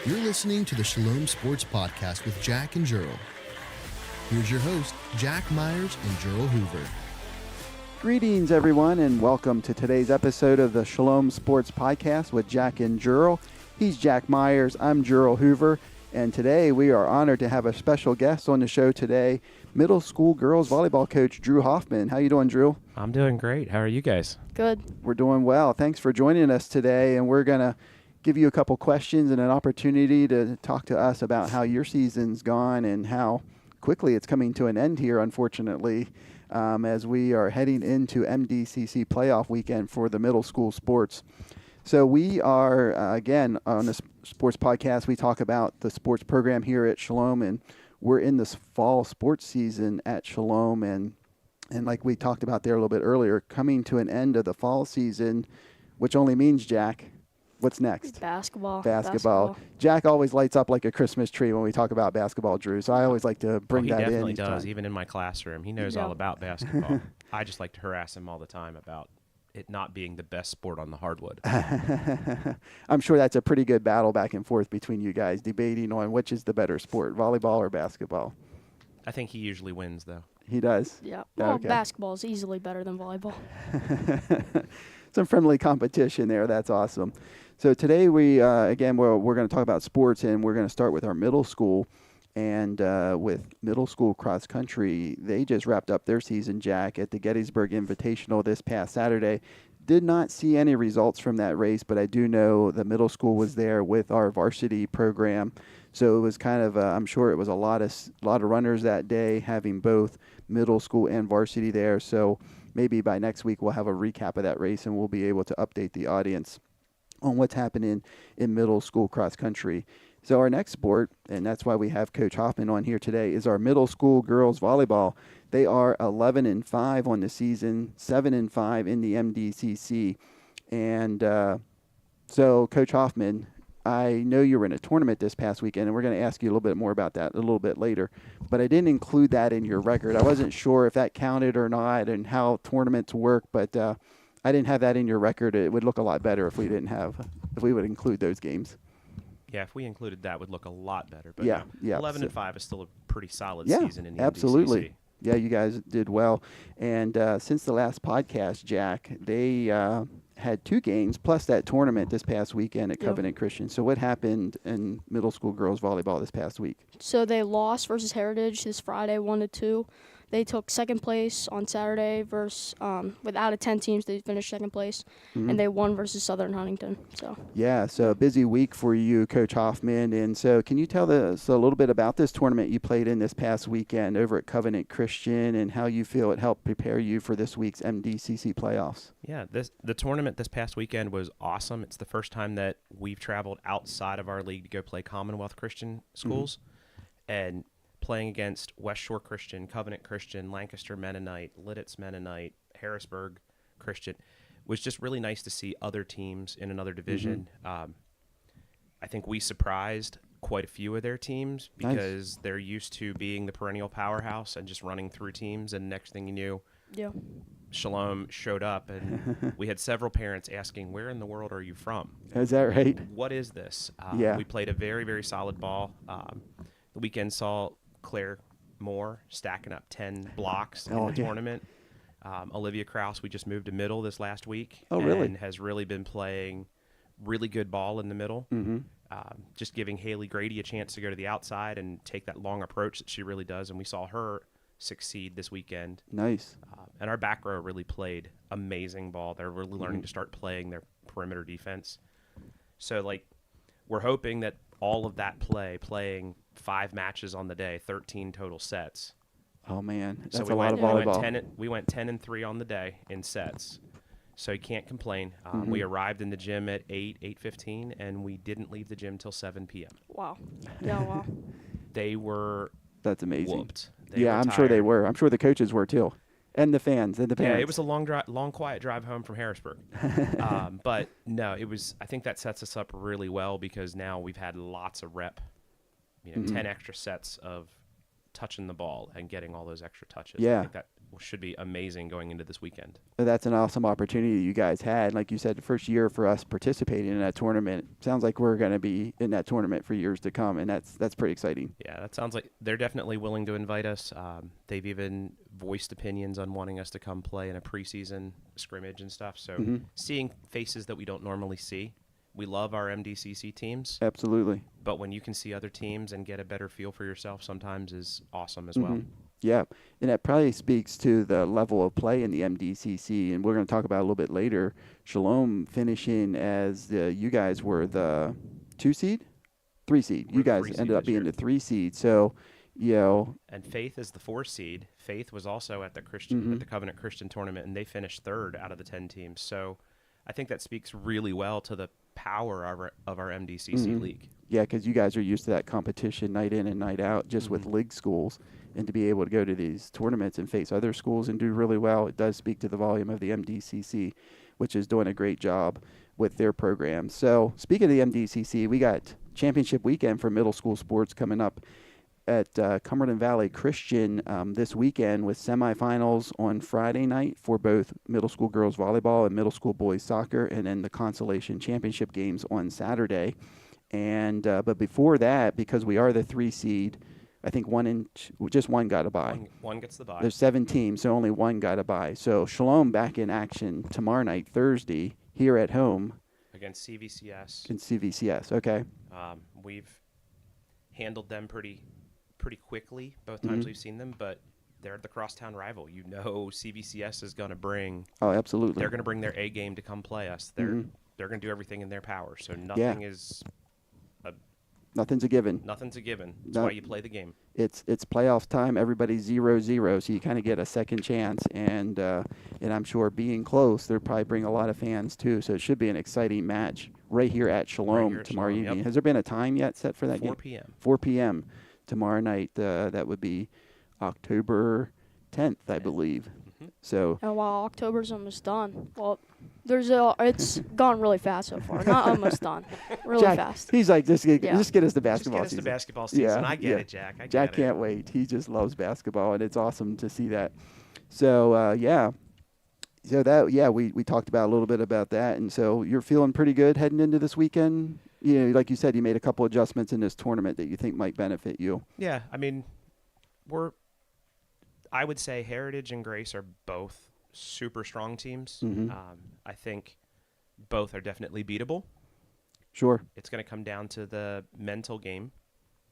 You're listening to the Shalom Sports Podcast with Jack and Gerald. Here's your host, Jack Myers and Gerald Hoover. Greetings, everyone, and welcome to today's episode of the Shalom Sports Podcast with Jack and Gerald. He's Jack Myers. I'm Gerald Hoover, and today we are honored to have a special guest on the show today, middle school girls volleyball coach Drue Hoffman. How you doing, Drue? I'm doing great. How are you guys? Good. We're doing well. Thanks for joining us today, and we're going to give you a couple questions and an opportunity to talk to us about how your season's gone and how quickly it's coming to an end here, unfortunately, as we are heading into MDCC playoff weekend for the middle school sports. So we are, again, on this sports podcast, we talk about the sports program here at Shalom, and we're in this fall sports season at Shalom, and like we talked about there a little bit earlier, coming to an end of the fall season, which only means, Jack, what's next? Basketball. Jack always lights up like a Christmas tree when we talk about basketball, Drue. So I always like to bring that in. He definitely does, even in my classroom. He knows all about basketball. I just like to harass him all the time about it not being the best sport on the hardwood. I'm sure that's a pretty good battle back and forth between you guys, debating on which is the better sport, volleyball or basketball. I think he usually wins, though. He does? Yeah. Well, Okay. basketball is easily better than volleyball. Some friendly competition there. That's awesome. So today we're going to talk about sports, and we're going to start with our middle school. And with middle school cross country, they just wrapped up their season, Jack, at the Gettysburg Invitational this past Saturday. Did not see any results from that race, but I do know the middle school was there with our varsity program. So it was kind of, I'm sure it was a lot of runners that day, having both middle school and varsity there. So maybe by next week we'll have a recap of that race, and we'll be able to update the audience on what's happening in middle school cross country. So our next sport, and that's why we have Coach Hoffman on here today, is our middle school girls volleyball. They are 11-5 on the season, 7-5 in the MDCC. And so, Coach Hoffman, I know you were in a tournament this past weekend, and we're going to ask you a little bit more about that a little bit later. But I didn't include that in your record. I wasn't sure if that counted or not and how tournaments work, but I didn't have that in your record. It would look a lot better if we would include those games. Yeah, if we included that, would look a lot better. But Yeah. 11-5 is still a pretty solid Yeah, season in the absolutely. MDCC. Yeah, you guys did well. And since the last podcast, Jack, they had 2 games plus that tournament this past weekend at Covenant Christian. So what happened in middle school girls volleyball this past week? So they lost versus Heritage this Friday, 1-2. They took second place on Saturday versus, with out of 10 teams, they finished second place, and they won versus Southern Huntington. So Yeah, so a busy week for you, Coach Hoffman. And so can you tell us a little bit about this tournament you played in this past weekend over at Covenant Christian and how you feel it helped prepare you for this week's MDCC playoffs? Yeah, the tournament this past weekend was awesome. It's the first time that we've traveled outside of our league to go play Commonwealth Christian schools. And playing against West Shore Christian, Covenant Christian, Lancaster Mennonite, Lidditz Mennonite, Harrisburg Christian, was just really nice to see other teams in another division. I think we surprised quite a few of their teams because they're used to being the perennial powerhouse and just running through teams, and next thing you knew, Shalom showed up, and we had several parents asking, where in the world are you from? Is that right? What is this? Yeah. We played a very, very solid ball. The weekend saw Claire Moore stacking up 10 blocks in the tournament. Olivia Krause, we just moved to middle this last week. Oh, really? And has really been playing really good ball in the middle. Just giving Haley Grady a chance to go to the outside and take that long approach that she really does. And we saw her succeed this weekend. Nice. And our back row really played amazing ball. They're really learning to start playing their perimeter defense. So, we're hoping that all of that playing 5 matches on the day, 13 total sets. Oh, man. That's So a lot of volleyball. We went 10-3 on the day in sets. So you can't complain. We arrived in the gym at 8:15, and we didn't leave the gym till 7 p.m. Wow. Yeah, wow. They were That's amazing. whooped. I'm sure they were. I'm sure the coaches were too. And the fans and the parents. Yeah, it was a long, quiet drive home from Harrisburg. But no, I think that sets us up really well because now we've had lots of rep, 10 extra sets of touching the ball and getting all those extra touches. Yeah. I think that should be amazing going into this weekend. That's an awesome opportunity you guys had. Like you said, the first year for us participating in that tournament. Sounds like we're going to be in that tournament for years to come, and that's pretty exciting. Yeah, that sounds like they're definitely willing to invite us. They've even voiced opinions on wanting us to come play in a preseason scrimmage and stuff. So seeing faces that we don't normally see. We love our MDCC teams. Absolutely. But when you can see other teams and get a better feel for yourself sometimes is awesome as well. Yeah, and that probably speaks to the level of play in the MDCC, and we're going to talk about it a little bit later. Shalom finishing as you guys were the 2 seed? 3 seed. You guys ended up being the 3 seed. So, And Faith is the 4 seed. Faith was also at the Christian at the Covenant Christian tournament, and they finished 3rd out of the 10 teams. So I think that speaks really well to the power of our MDCC league. Yeah, because you guys are used to that competition night in and night out just with league schools. And to be able to go to these tournaments and face other schools and do really well, it does speak to the volume of the MDCC, which is doing a great job with their program. So speaking of the MDCC, we got championship weekend for middle school sports coming up at Cumberland Valley Christian this weekend with semifinals on Friday night for both middle school girls volleyball and middle school boys soccer, and then the consolation championship games on Saturday. And but before that, because we are the 3 seed, I think just one got a bye. One gets the bye. There's 7 teams, so only one got a bye. So Shalom back in action tomorrow night, Thursday, here at home. Against CVCS. Against CVCS, okay. We've handled them pretty quickly both times we've seen them, but they're the crosstown rival. You know CVCS is going to bring... Oh, absolutely. They're going to bring their A game to come play us. They're going to do everything in their power, so nothing is... Nothing's a given. Nothing's a given. That's why you play the game. It's playoff time. Everybody's 0-0, so you kind of get a second chance. And I'm sure being close, they'll probably bring a lot of fans too. So it should be an exciting match right here at Shalom tomorrow evening. Yep. Has there been a time yet set for that 4 game? p.m. 4 p.m. tomorrow night. That would be October 10th, I believe. So. Oh wow, October's almost done. Well, it's gone really fast so far. Not almost done, really Jack, fast. He's like, just get us the basketball Just get us season. the basketball season. Yeah, I get it, Jack. Jack can't wait. He just loves basketball, and it's awesome to see that. So, we talked about a little bit about that, and so you're feeling pretty good heading into this weekend. You know, like you said, you made a couple adjustments in this tournament that you think might benefit you. Yeah, I mean, I would say Heritage and Grace are both super strong teams. I think both are definitely beatable. Sure. It's going to come down to the mental game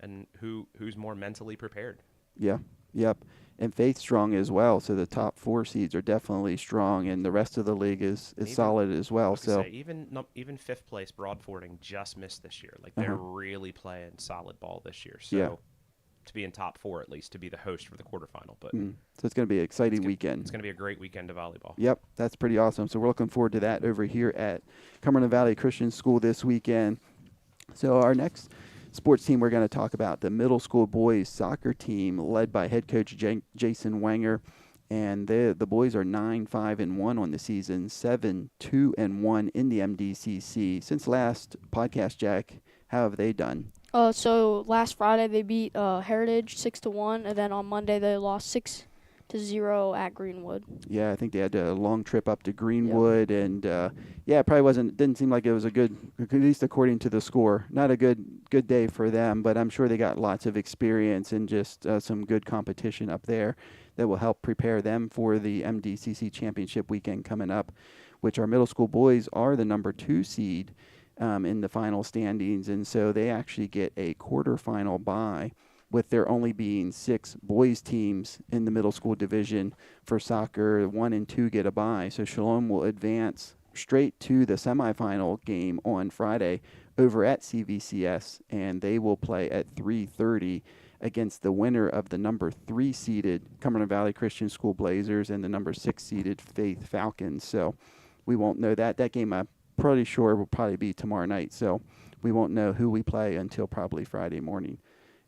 and who's more mentally prepared. Yeah. Yep. And Faith's strong as well. So the top 4 seeds are definitely strong, and the rest of the league is solid as well. So even 5th place Broadfording just missed this year. Like they're really playing solid ball this year. So. Yeah. To be in top 4 at least, to be the host for the quarterfinal. But so it's going to be an exciting weekend. It's going to be a great weekend of volleyball. Yep, that's pretty awesome. So we're looking forward to that over here at Cumberland Valley Christian School this weekend. So our next sports team we're going to talk about, the middle school boys soccer team led by head coach Jason Wanger. And the boys are 9-5-1 on the season, 7-2-1 in the MDCC. Since last podcast, Jack, how have they done? So last Friday they beat Heritage 6-1, and then on Monday they lost 6-0 at Greenwood. Yeah, I think they had a long trip up to Greenwood, and it probably didn't seem like it was a good, at least according to the score, not a good day for them. But I'm sure they got lots of experience and just some good competition up there that will help prepare them for the MDCC championship weekend coming up, which our middle school boys are the number 2 seed. In the final standings, and so they actually get a quarterfinal bye, with there only being 6 boys teams in the middle school division for soccer. 1 and 2 get a bye, so Shalom will advance straight to the semifinal game on Friday over at CVCS, and they will play at 3:30 against the winner of the number 3 seeded Cumberland Valley Christian School Blazers and the number 6 seeded Faith Falcons. So we won't know that game. Pretty sure will probably be tomorrow night, so we won't know who we play until probably Friday morning.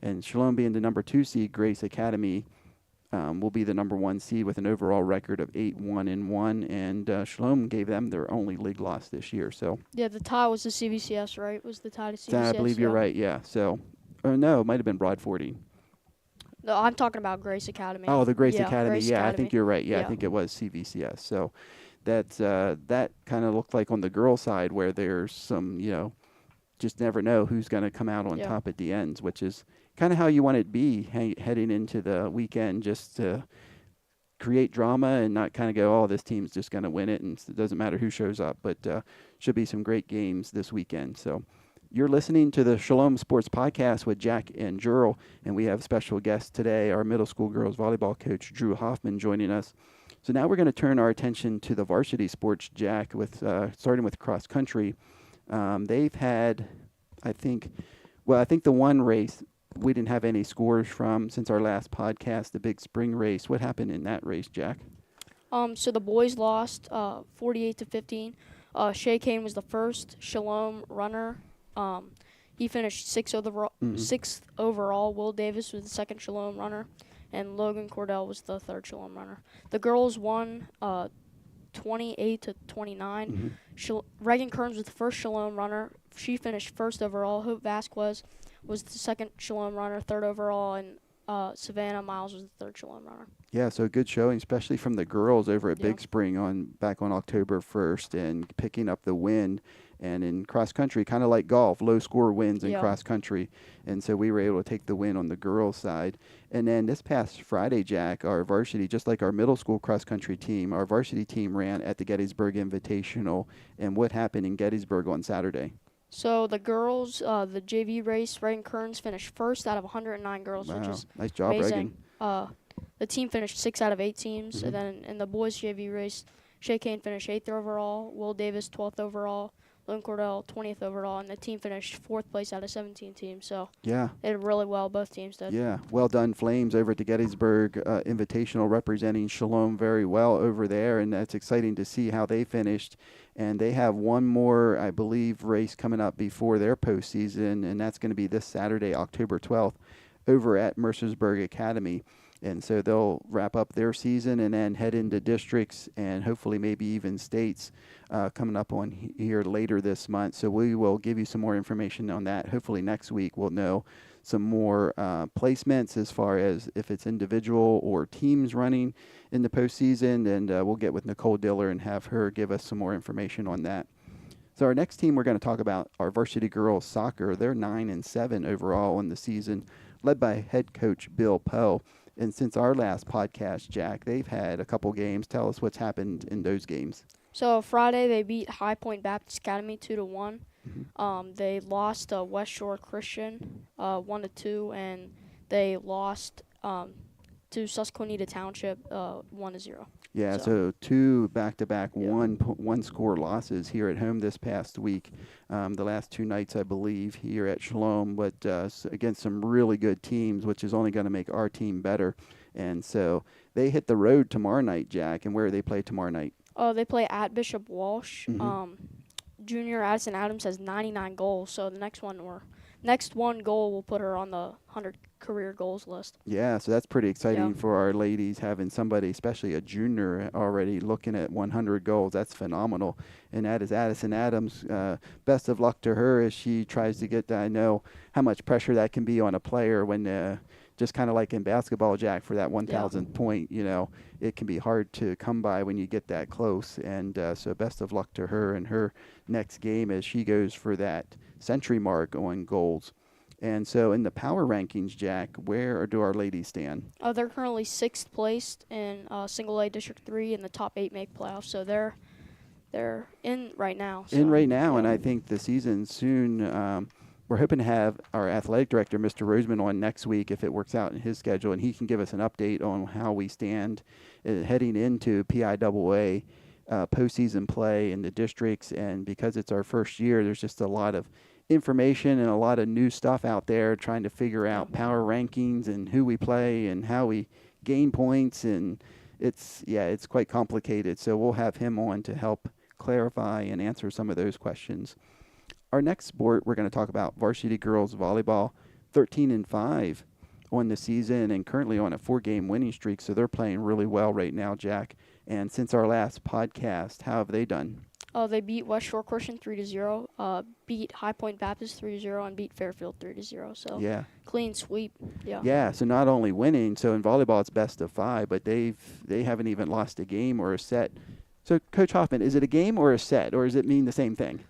And Shalom being the number 2 seed, Grace Academy will be the number 1 seed with an overall record of 8-1-1, and Shalom gave them their only league loss this year. So yeah, the tie was the CVCS, right? Was the tie to CVCS? I believe you're right. Yeah. So, or no, it might have been Broadfording. No, I'm talking about Grace Academy. Oh, the Grace Yeah, Academy. Grace Yeah, I Academy. think you're right. Yeah, I Yeah. think it was CVCS. So that kind of looked like on the girls' side where there's some, just never know who's going to come out on Yeah. top at the ends, which is kind of how you want it to be heading into the weekend, just to create drama and not kind of go, oh, this team's just going to win it, and it doesn't matter who shows up. But should be some great games this weekend. So you're listening to the Shalom Sports Podcast with Jack and Jurl, and we have special guests today, our middle school girls volleyball coach, Drue Hoffman, joining us. So now we're going to turn our attention to the varsity sports, Jack, with starting with cross country. They've had, I think the one race we didn't have any scores from since our last podcast, the big spring race. What happened in that race, Jack? So the boys lost 48-15. Shea Kane was the first Shalom runner. He finished sixth overall. Will Davis was the second Shalom runner, and Logan Cordell was the third Shalom runner. The girls won 28-29. Reagan Kearns was the first Shalom runner. She finished first overall. Hope Vasquez was the second Shalom runner, third overall, and Savannah Miles was the third Shalom runner. Yeah, so good showing, especially from the girls over at Big Spring back on October 1st, and picking up the win. And in cross country, kind of like golf, low score wins in cross country. And so we were able to take the win on the girls' side. And then this past Friday, Jack, our varsity, just like our middle school cross country team, our varsity team ran at the Gettysburg Invitational. And what happened in Gettysburg on Saturday? So the girls, the JV race, Reagan Kearns finished first out of 109 girls, which is nice job, amazing. Reagan. The team finished 6 out of 8 teams. And then in the boys JV race, Shea Kane finished 8th overall, Will Davis 12th overall, Logan Cordell 20th overall, and the team finished 4th place out of 17 teams. So yeah, they did really well. Both teams did. Yeah, well done, Flames, over at the Gettysburg Invitational, representing Shalom very well over there, and that's exciting to see how they finished. And they have one more, I believe, race coming up before their postseason, and that's going to be this Saturday, October 12th, over at Mercersburg Academy. And so they'll wrap up their season and then head into districts and hopefully maybe even states coming up on here later this month. So we will give you some more information on that. Hopefully next week we'll know some more placements as far as if it's individual or teams running in the postseason. And we'll get with Nicole Diller and have her give us some more information on that. So our next team we're going to talk about, our varsity girls soccer. They're 9-7 overall in the season, led by head coach Bill Poe. And since our last podcast, Jack, they've had a couple games. Tell us what's happened in those games. So Friday they beat High Point Baptist Academy 2-1. They lost to West Shore Christian 1-2, and they lost to Susquehanna Township 1-0. Yeah, so two back-to-back one-score losses here at home this past week. The last 2 nights, I believe, here at Shalom, but against some really good teams, which is only going to make our team better. And so they hit the road tomorrow night, Jack. And where do they play tomorrow night? They play at Bishop Walsh. Junior Addison Adams has 99 goals, so the next one goal will put her on the 100 career goals list. Yeah, so that's pretty exciting for our ladies, having somebody, especially a junior, already looking at 100 goals. That's phenomenal. And that is Addison Adams. Best of luck to her as she tries to get that. I know how much pressure that can be on a player when just kind of like in basketball, Jack, for that 1,000th point, it can be hard to come by when you get that close. And so best of luck to her in her next game as she goes for that century mark on goals. And so in the power rankings, Jack, where do our ladies stand? They're currently 6th placed in Single A District 3, and the top 8 make playoffs. So they're in right now. And I think the season soon. We're hoping to have our athletic director, Mr. Roseman, on next week if it works out in his schedule, and he can give us an update on how we stand heading into PIAA postseason play in the districts. And because it's our first year, there's just a lot of information and a lot of new stuff out there trying to figure out power rankings and who we play and how we gain points. And it's quite complicated. So we'll have him on to help clarify and answer some of those questions. Our next sport, we're going to talk about varsity girls volleyball, 13-5 on the season and currently on a 4-game winning streak. So they're playing really well right now, Jack. And since our last podcast, how have they done? They beat West Shore Christian 3-0, beat High Point Baptist 3-0, and beat Fairfield 3-0. So Yeah. clean sweep. Yeah. Yeah, so not only winning, so in volleyball it's best of 5, but they haven't even lost a game or a set. So Coach Hoffman, is it a game or a set, or does it mean the same thing?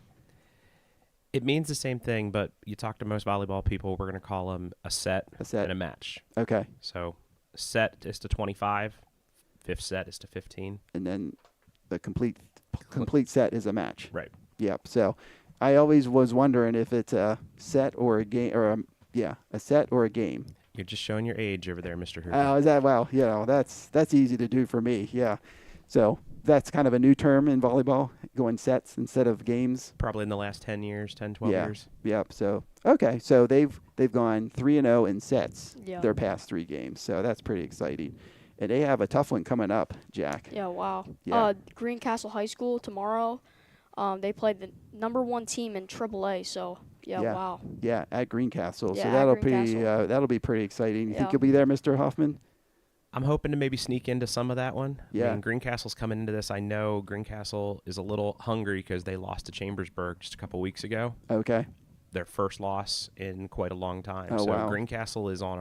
It means the same thing, but you talk to most volleyball people, we're going to call them a set and a match. Okay. So set is to 25, fifth set is to 15. And then the complete set is a match. Right. Yep. So I always was wondering if it's a set or a game, or a set or a game. You're just showing your age over there, Mr. Hoover. Oh, is that, well, that's easy to do for me. Yeah. So that's kind of a new term in volleyball, going sets instead of games. Probably in the last 10 years, 10, 12 years. Yep. So, okay. So they've gone 3-0 in sets their Yeah. past 3 games. So that's pretty exciting. And they have a tough one coming up, Jack. Yeah, wow. Yeah. Greencastle High School tomorrow. They played the #1 team in AAA. So Yeah. wow. Yeah, at Greencastle. Yeah, So at that'll be pretty exciting. You think Yeah. you'll be there, Mr. Hoffman? I'm hoping to maybe sneak into some of that one. Yeah. I mean, Greencastle's coming into this. I know Greencastle is a little hungry because they lost to Chambersburg just a couple weeks ago. Okay. Their first loss in quite a long time. Oh, so wow. Greencastle is on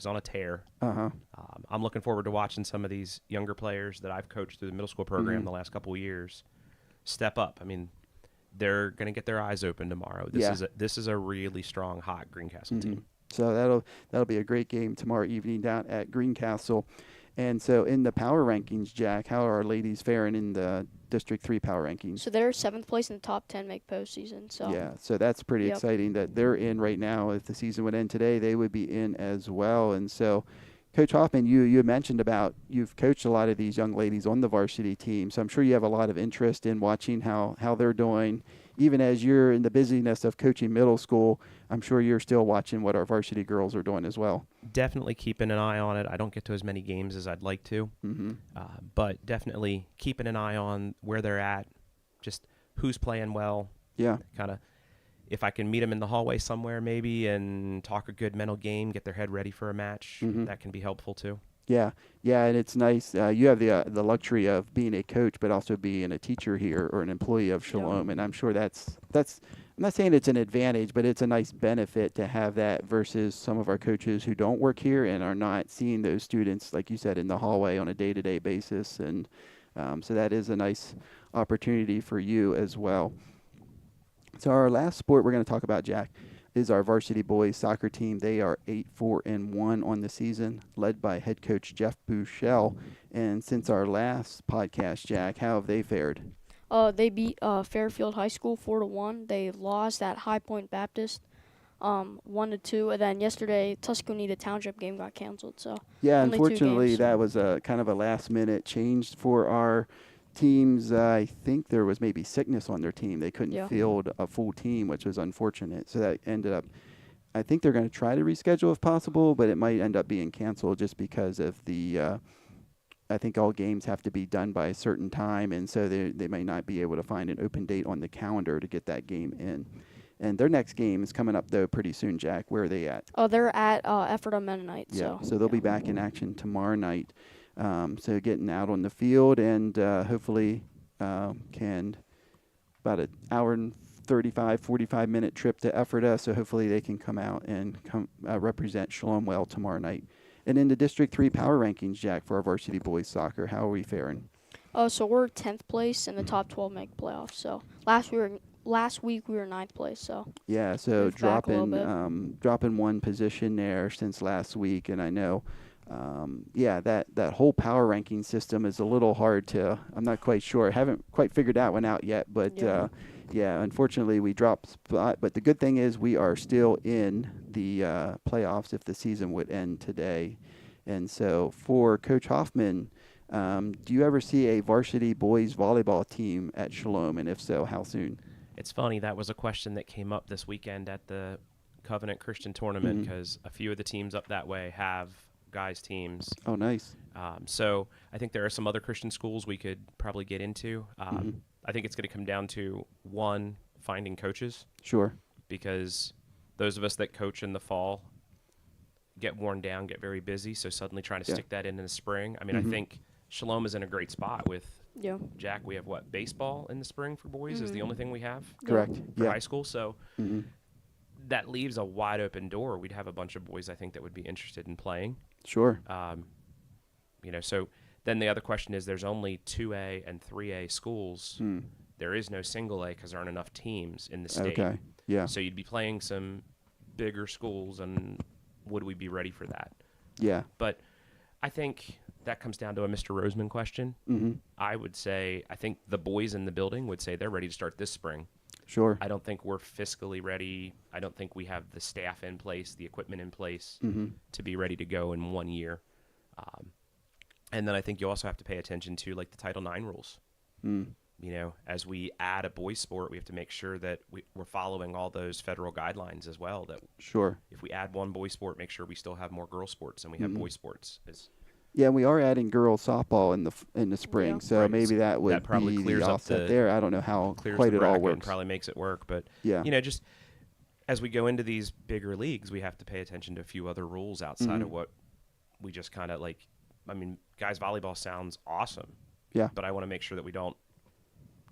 a tear. Uh-huh. I'm looking forward to watching some of these younger players that I've coached through the middle school program Mhm. the last couple of years step up. I mean, they're going to get their eyes open tomorrow. Yeah. This is a really strong, hot Greencastle Mhm. team. So that'll be a great game tomorrow evening down at Greencastle. And so in the power rankings, Jack, how are our ladies faring in the District 3 power rankings? So they're 7th place in the top 10, make postseason. So Yeah, so that's pretty Yep. exciting that they're in right now. If the season would end today, they would be in as well. And so, Coach Hoffman, you mentioned about you've coached a lot of these young ladies on the varsity team, so I'm sure you have a lot of interest in watching how they're doing. Even as you're in the busyness of coaching middle school, I'm sure you're still watching what our varsity girls are doing as well. Definitely keeping an eye on it. I don't get to as many games as I'd like to, Mm-hmm. but definitely keeping an eye on where they're at, just who's playing well. Yeah. Kind of, if I can meet them in the hallway somewhere maybe and talk a good mental game, get their head ready for a match, Mhm. that can be helpful too. Yeah, and it's nice. You have the luxury of being a coach, but also being a teacher here or an employee of Shalom, and I'm sure that's. I'm not saying it's an advantage, but it's a nice benefit to have that versus some of our coaches who don't work here and are not seeing those students, like you said, in the hallway on a day-to-day basis, and so that is a nice opportunity for you as well. So our last sport we're going to talk about, Jack, is our varsity boys soccer team. They are 8-4-1 on the season, led by head coach Jeff Bouchel. And since our last podcast, Jack, how have they fared? They beat Fairfield High School 4-1. They lost at High Point Baptist 1-2, and then yesterday Tuscaloosa Township game got canceled. So Yeah, only 2 unfortunately, games. that was a kind of a last-minute change for our teams. I think there was maybe sickness on their team. They couldn't Yeah. field a full team, which was unfortunate. So that ended up, I think they're going to try to reschedule if possible, but it might end up being canceled just because of the, I think all games have to be done by a certain time, and so they may not be able to find an open date on the calendar to get that game in. And their next game is coming up, though, pretty soon, Jack. Where are they at? They're at Ephrata Mennonite. Yeah, so they'll be back in action tomorrow night. So getting out on the field and hopefully can about an hour and 35, 45-minute trip to Ephrata. So hopefully they can come out and represent Shalom well tomorrow night. And in the District 3 power rankings, Jack, for our varsity boys soccer, how are we faring? So we're 10th place in the top 12 make playoffs. So last week we were 9th place. So Yeah, so Moved back a little dropping one position there since last week, and I know, that whole power ranking system is a little hard to. I'm not quite sure. I haven't quite figured that one out yet, but unfortunately we dropped spot. But the good thing is we are still in the playoffs if the season would end today, and so for Coach Hoffman. Do you ever see a varsity boys volleyball team at Shalom, and if so, how soon? It's funny, that was a question that came up this weekend at the Covenant Christian Tournament because a few of the teams up that way have guys' teams. Oh, nice. So I think there are some other Christian schools we could probably get into. I think it's going to come down to, one, finding coaches, Sure. because those of us that coach in the fall get worn down, get very busy, so suddenly trying to Yeah. stick that in the spring. I mean, I think Shalom is in a great spot with Yeah. Jack, we have what? Baseball in the spring for boys is the only thing we have Correct. for Yeah. high school. So that leaves a wide open door. We'd have a bunch of boys, I think, that would be interested in playing. Sure. So then the other question is there's only 2A and 3A schools. There is no single A because there aren't enough teams in the state. Okay. Yeah. So you'd be playing some bigger schools, and would we be ready for that? Yeah. But I think that comes down to a Mr. Roseman question. I would say I think the boys in the building would say they're ready to start this spring. Sure. I don't think we're fiscally ready. I don't think we have the staff in place, the equipment in place to be ready to go in 1 year. And then I think you also have to pay attention to like the Title IX rules. As we add a boys sport, we have to make sure that we're following all those federal guidelines as well. That Sure. if we add one boys sport, make sure we still have more girls sports than we have boys sports. Yeah, we are adding girls softball in the spring, Yeah. so Right. maybe that would probably be clears the up offset there. I don't know how clears quite the it all bracket and works. probably makes it work. But Yeah. just as we go into these bigger leagues, we have to pay attention to a few other rules outside of what we just kind of like. I mean, guys volleyball sounds awesome. Yeah. But I want to make sure that we don't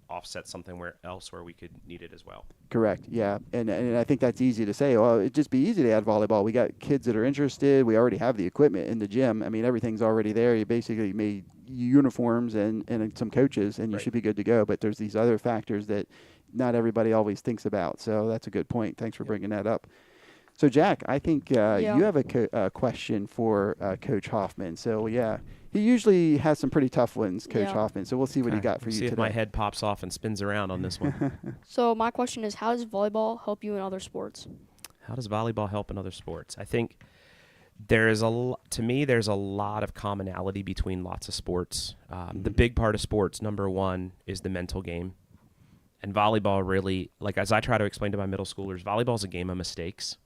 offset something where we could need it as well. Correct. Yeah, and I think that's easy to say. Well, it'd just be easy to add volleyball. We got kids that are interested. We already have the equipment in the gym. I mean, everything's already there. You basically made uniforms and some coaches, and you should be good to go. But there's these other factors that not everybody always thinks about. So that's a good point. Thanks for bringing that up. So, Jack, I think you have a question for Coach Hoffman. So, yeah, he usually has some pretty tough ones, Coach Hoffman. So we'll see what he got for you see today. if my head pops off and spins around on this one. So my question is, how does volleyball help you in other sports? How does volleyball help in other sports? I think there's a lot of commonality between lots of sports. The big part of sports, number one, is the mental game. And volleyball really, like as I try to explain to my middle schoolers, volleyball is a game of mistakes.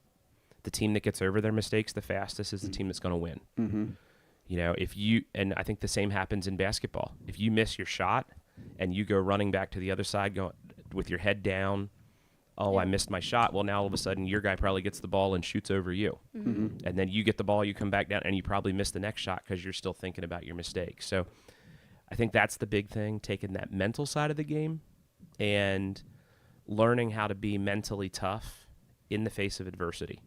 The team that gets over their mistakes the fastest is the team that's going to win. And I think the same happens in basketball. If you miss your shot and you go running back to the other side going with your head down, I missed my shot. Well, now all of a sudden your guy probably gets the ball and shoots over you. And then you get the ball, you come back down, and you probably miss the next shot because you're still thinking about your mistake. So I think that's the big thing, taking that mental side of the game and learning how to be mentally tough in the face of adversity.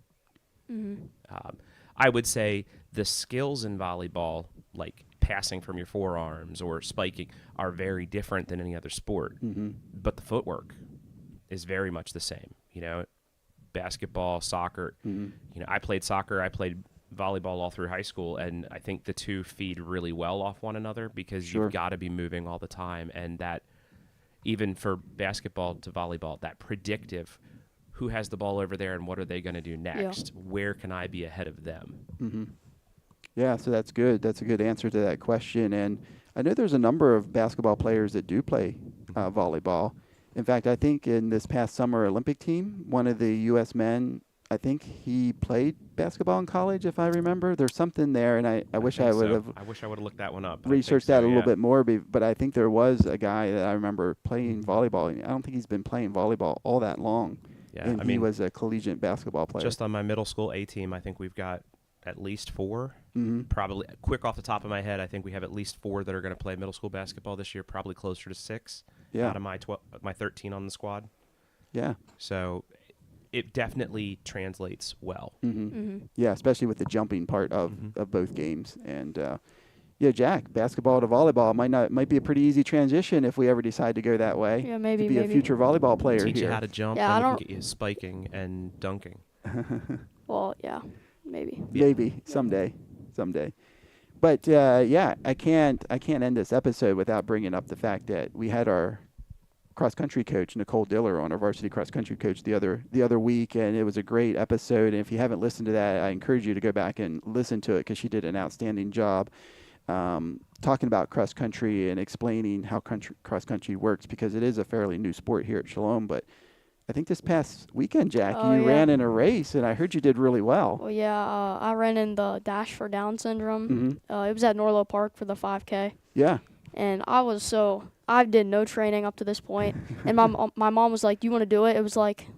I would say the skills in volleyball, like passing from your forearms or spiking, are very different than any other sport. But the footwork is very much the same. Basketball, soccer. I played soccer. I played volleyball all through high school, and I think the two feed really well off one another because you've got to be moving all the time. And that, even for basketball to volleyball, that predictive. Who has the ball over there and what are they going to do next? Yeah. Where can I be ahead of them? Yeah, so that's good. That's a good answer to that question. And I know there's a number of basketball players that do play volleyball. In fact, I think in this past summer Olympic team, one of the U.S. men, I think he played basketball in college, if I remember. There's something there, and I wish I would have. I wish I would have looked that one up. Researched that a little bit more, but I think there was a guy that I remember playing volleyball. I don't think he's been playing volleyball all that long. Yeah, and he was a collegiate basketball player. Just on my middle school A team, I think we've got at least 4. Probably, quick off the top of my head, I think we have at least 4 that are going to play middle school basketball this year, probably closer to 6 out of my 13 on the squad. Yeah. So it definitely translates well. Yeah, especially with the jumping part of both games. And yeah, Jack, basketball to volleyball might be a pretty easy transition if we ever decide to go that way. Yeah, maybe. To be a future volleyball player Teach here. you how to jump, and we can get you spiking and dunking. Well, yeah, maybe. Maybe someday. But yeah, I can't end this episode without bringing up the fact that we had our cross country coach Nicole Diller on, our varsity cross country coach the other week, and it was a great episode. And if you haven't listened to that, I encourage you to go back and listen to it because she did an outstanding job. Talking about cross country and explaining how cross country works, because it is a fairly new sport here at Shalom. But I think this past weekend, Jack, you ran in a race, and I heard you did really well. Well, yeah, I ran in the Dash for Down Syndrome. It was at Norlow Park for the 5K. Yeah. And I did no training up to this point. And my mom was like, "Do you want to do it?" It was like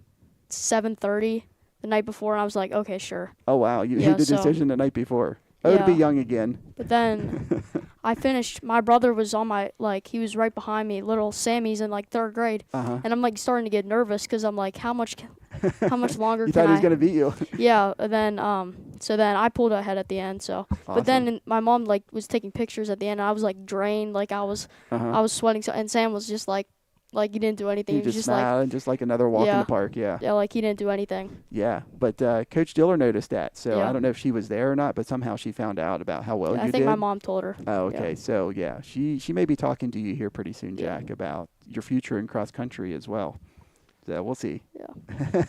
7:30 the night before, and I was like, "Okay, sure." Oh wow, you made the decision the night before. I would be young again. But then I finished. My brother was on my he was right behind me. Little Sammy's in like 3rd grade, and I'm like starting to get nervous because I'm like, how much longer You can thought he was I? gonna beat you. Yeah. And then so then I pulled ahead at the end. So, but then my mom like was taking pictures at the end. And I was like drained, like I was sweating. So and Sam was just like he didn't do anything. He was just just like smiled, just like another walk in the park. Yeah. yeah, like he didn't do anything. Yeah, but Coach Diller noticed that, so Yeah. I don't know if she was there or not, but somehow she found out about how well Yeah, you I think did. my mom told her. Oh, okay. Yeah. So yeah, she may be talking to you here pretty soon, Yeah. Jack, about your future in cross country as well. So we'll see. Yeah.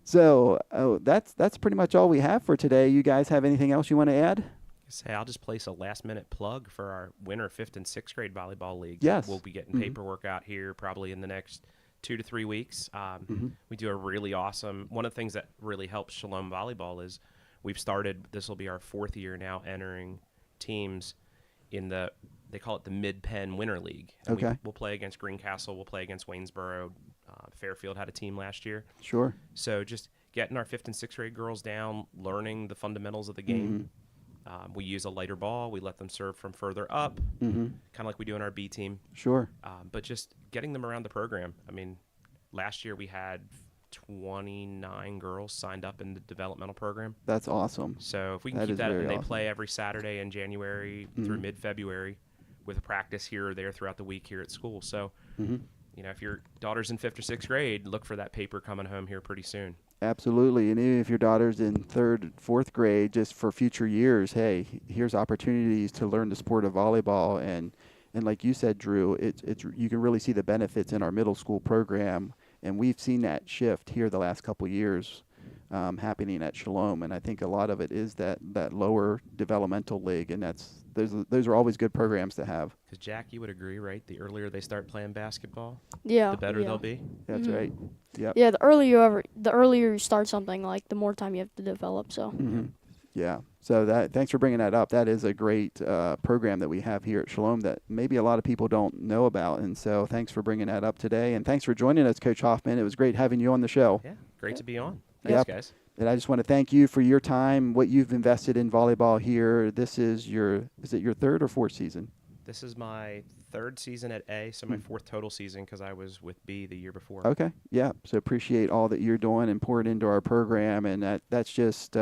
So that's pretty much all we have for today. You guys have anything else you want to add? Say, I'll just place a last-minute plug for our winter 5th and 6th grade volleyball league. Yes. We'll be getting paperwork out here probably in the next 2 to 3 weeks. We do a really awesome – one of the things that really helps Shalom Volleyball is we've started – this will be our 4th year now entering teams in the – they call it the Mid-Penn Winter League. And Okay. we'll play against Greencastle. We'll play against Waynesboro. Fairfield had a team last year. Sure. So just getting our 5th and 6th grade girls down, learning the fundamentals of the game. We use a lighter ball. We let them serve from further up, kind of like we do in our B team. Sure. But just getting them around the program. I mean, last year we had 29 girls signed up in the developmental program. That's awesome. So if we can That keep is that, very and they awesome. play every Saturday in January through mid-February with a practice here or there throughout the week here at school. So, you know, if your daughter's in 5th or 6th grade, look for that paper coming home here pretty soon. Absolutely. And even if your daughter's in 3rd, 4th grade, just for future years, hey, here's opportunities to learn the sport of volleyball. And like you said, Drew, it's you can really see the benefits in our middle school program. And we've seen that shift here the last couple years happening at Shalom. And I think a lot of it is that lower developmental league. And those are always good programs to have. Because, Jack, you would agree, right? The earlier they start playing basketball, Yeah. the better yeah. they'll be. That's right. Yep. Yeah, the earlier you start something, like the more time you have to develop. So. Yeah. So thanks for bringing that up. That is a great program that we have here at Shalom that maybe a lot of people don't know about. And so thanks for bringing that up today. And thanks for joining us, Coach Hoffman. It was great having you on the show. Yeah, great to be on. Thanks, Yep. guys. And I just want to thank you for your time, what you've invested in volleyball here. This is it your 3rd or 4th season? This is my 3rd season at A, so my 4th total season because I was with B the year before. Okay. Yeah. So appreciate all that you're doing and pouring into our program. And that's just,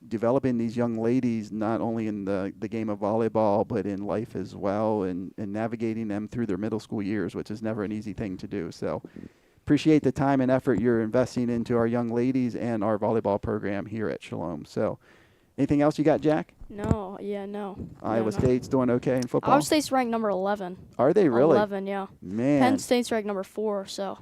developing these young ladies, not only in the game of volleyball, but in life as well, and navigating them through their middle school years, which is never an easy thing to do. So appreciate the time and effort you're investing into our young ladies and our volleyball program here at Shalom. So anything else you got, Jack? No. Yeah. No. Iowa No. State's doing okay in football? Iowa State's ranked number 11. Are they really? 11, yeah. Man. Penn State's ranked number 4. So.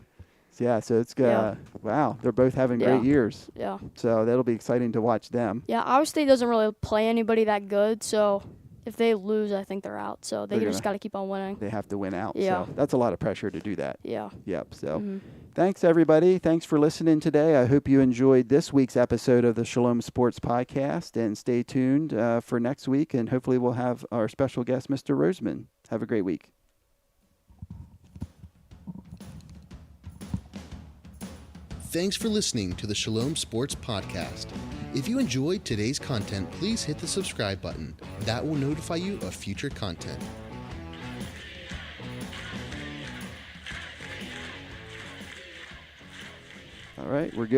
Yeah, so it's Yeah. wow, they're both having Yeah. great years. Yeah. So that'll be exciting to watch them. Yeah. Iowa State doesn't really play anybody that good. So if they lose, I think they're out. So they They're just got to keep on winning. They have to win out. Yeah. So that's a lot of pressure to do that. Yeah. Yep. So Mhm. thanks, everybody. Thanks for listening today. I hope you enjoyed this week's episode of the Shalom Sports Podcast. And stay tuned for next week. And hopefully we'll have our special guest, Mr. Roseman. Have a great week. Thanks for listening to the Shalom Sports Podcast. If you enjoyed today's content, please hit the subscribe button. That will notify you of future content. All right, we're good.